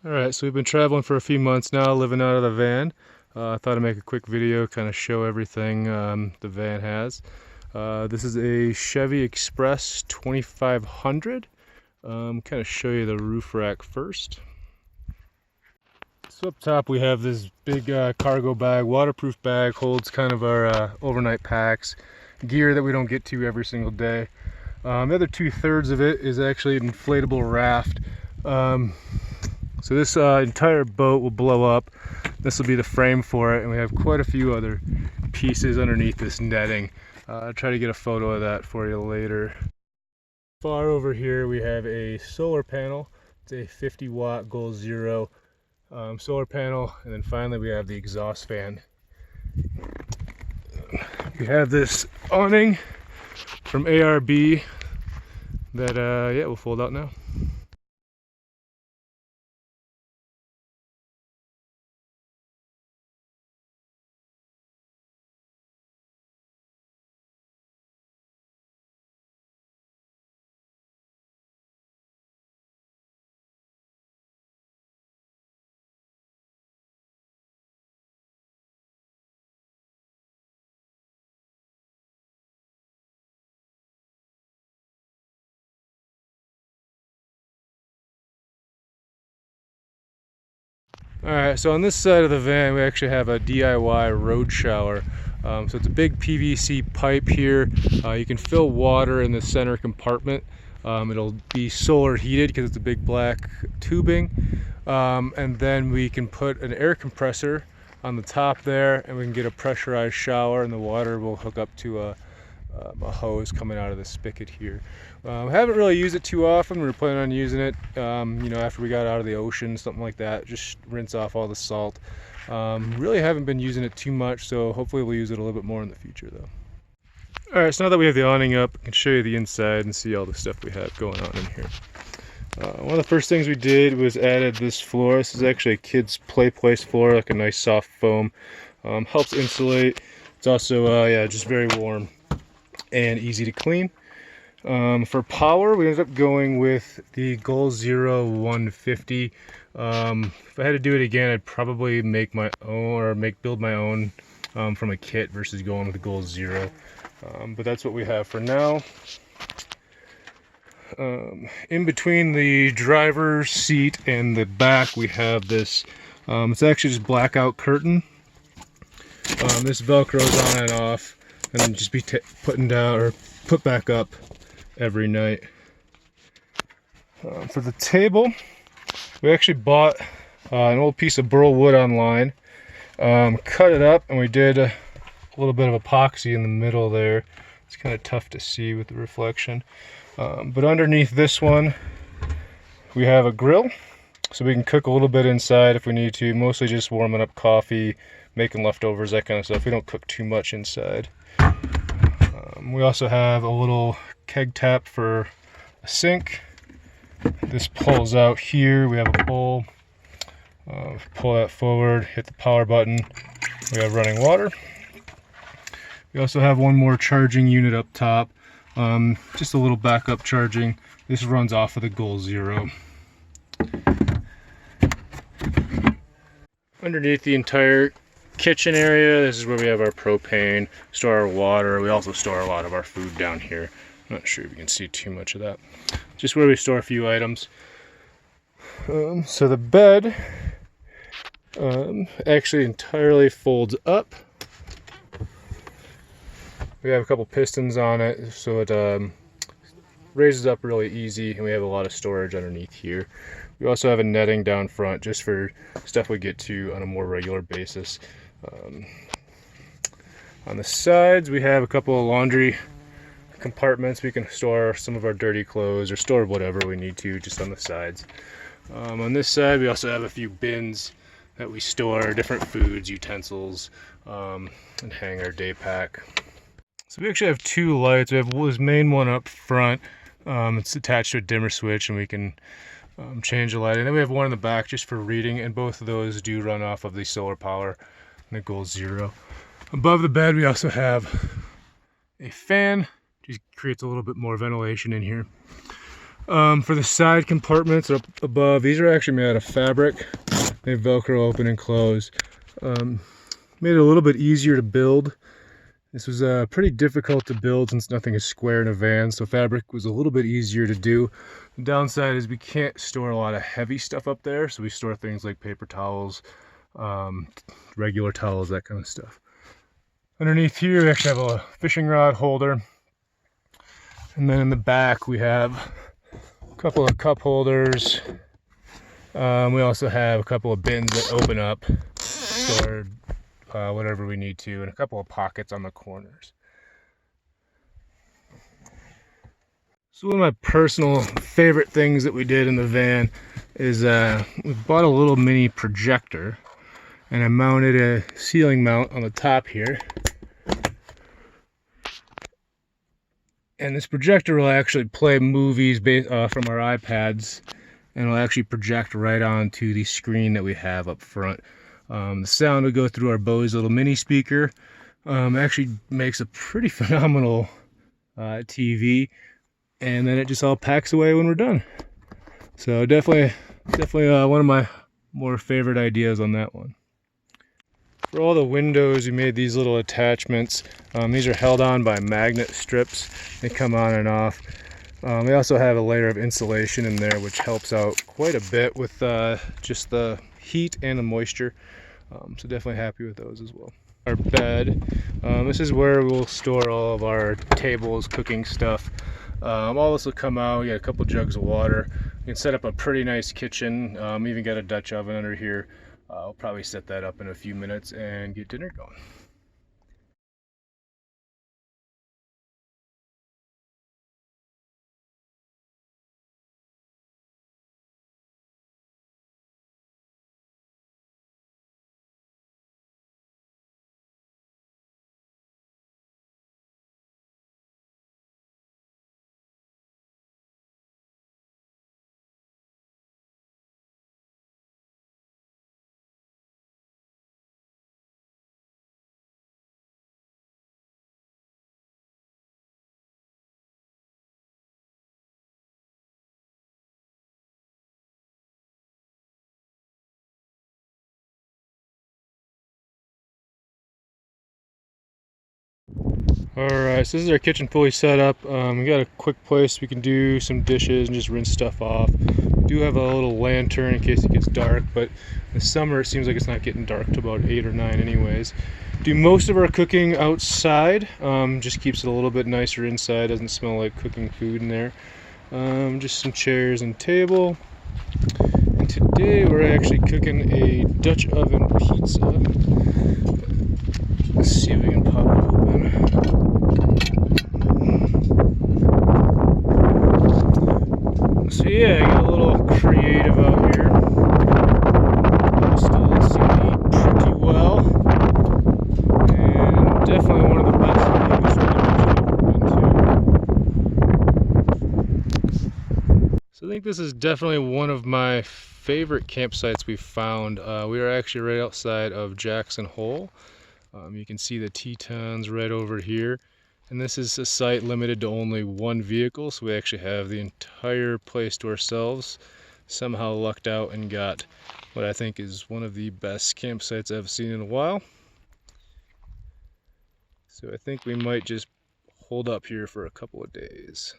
Alright, so we've been traveling for a few months now, living out of the van. I thought I'd make a quick video, kind of show everything the van has. This is a Chevy Express 2500. Kind of show you the roof rack first. So up top we have this big cargo bag, waterproof bag, holds kind of our overnight packs, gear that we don't get to every single day. The other 2/3 of it is actually an inflatable raft. So this entire boat will blow up. This will be the frame for it, and we have quite a few other pieces underneath this netting. I'll try to get a photo of that for you later. Far over here we have a solar panel. It's a 50-watt Goal Zero solar panel, and then finally we have the exhaust fan. We have this awning from ARB that yeah, will fold out now. Alright, so on this side of the van we actually have a DIY road shower. So it's a big PVC pipe here. You can fill water in the center compartment. It'll be solar heated because it's a big black tubing. And then we can put an air compressor on the top there, and we can get a pressurized shower, and the water will hook up to a hose coming out of the spigot here. Haven't really used it too often. We were planning on using it, you know, after we got out of the ocean, something like that. Just rinse off all the salt. Really haven't been using it too much, so hopefully we'll use it a little bit more in the future, though. All right, so now that we have the awning up, I can show you the inside and see all the stuff we have going on in here. One of the first things we did was added this floor. This is actually a kid's play place floor, like a nice soft foam. Helps insulate. It's also yeah, just very warm and easy to clean. For power, we ended up going with the Goal Zero 150. If I had to do it again, I'd probably make my own, or build my own from a kit versus going with the Goal Zero. But that's what we have for now. In between the driver's seat and the back, we have this, it's actually just blackout curtain. This velcros on and off, and then just be putting down or put back up every night. For the table, we actually bought an old piece of burl wood online, cut it up, and we did a little bit of epoxy in the middle there. It's kind of tough to see with the reflection. But underneath this one, we have a grill, so we can cook a little bit inside if we need to, mostly just warming up coffee, making leftovers, that kind of stuff. We don't cook too much inside. We also have a little keg tap for a sink. This pulls out here. We have a bowl. Pull that forward, hit the power button. We have running water. We also have one more charging unit up top. Just a little backup charging. This runs off of the Goal Zero. Underneath the entire kitchen area, this is where we have our propane, store our water. We also store a lot of our food down here. I'm not sure if you can see too much of that. Just where we store a few items. So the bed actually entirely folds up. We have a couple pistons on it, so it raises up really easy, and we have a lot of storage underneath here. We also have a netting down front just for stuff we get to on a more regular basis. On the sides, we have a couple of laundry compartments. We can store some of our dirty clothes or store whatever we need to just on the sides. On this side, we also have a few bins that we store different foods, utensils, and hang our day pack. So we actually have two lights. We have this main one up front. It's attached to a dimmer switch, and we can change the light. And then we have one in the back just for reading, and both of those do run off of the solar power and the Goal Zero. Above the bed, we also have a fan. Just creates a little bit more ventilation in here. For the side compartments up above, these are actually made out of fabric. They Velcro open and close. Made it a little bit easier to build. This was pretty difficult to build since nothing is square in a van, so fabric was a little bit easier to do. The downside is we can't store a lot of heavy stuff up there, so we store things like paper towels, regular towels, that kind of stuff. Underneath here we actually have a fishing rod holder. And then in the back we have a couple of cup holders. We also have a couple of bins that open up, store whatever we need to, and a couple of pockets on the corners. So one of my personal favorite things that we did in the van is we bought a little mini projector, and I mounted a ceiling mount on the top here. And this projector will actually play movies from our iPads, and it'll actually project right onto the screen that we have up front. The sound will go through our Bose little mini speaker. Actually makes a pretty phenomenal TV, and then it just all packs away when we're done. So definitely one of my more favorite ideas on that one. For all the windows, we made these little attachments. These are held on by magnet strips. They come on and off. We also have a layer of insulation in there, which helps out quite a bit with just the heat and the moisture. So definitely happy with those as well. Our bed. This is where we'll store all of our tables, cooking stuff. All this will come out. We got a couple jugs of water. We can set up a pretty nice kitchen. Even got a Dutch oven under here. I'll probably set that up in a few minutes and get dinner going. Alright, so this is our kitchen fully set up. We got a quick place we can do some dishes and just rinse stuff off. We do have a little lantern in case it gets dark, but in the summer it seems like it's not getting dark till about 8 or 9 anyways. Do most of our cooking outside, just keeps it a little bit nicer inside, doesn't smell like cooking food in there. Just some chairs and table. And today we're actually cooking a Dutch oven pizza. Let's see if we can pop it open. So yeah, I got a little creative out here. Still seem to eat pretty well. And definitely one of the best things I've been to. So I think this is definitely one of my favorite campsites we've found. We are actually right outside of Jackson Hole. You can see the Tetons right over here, and this is a site limited to only one vehicle, so we actually have the entire place to ourselves. Somehow lucked out and got what I think is one of the best campsites I've seen in a while. So I think we might just hold up here for a couple of days.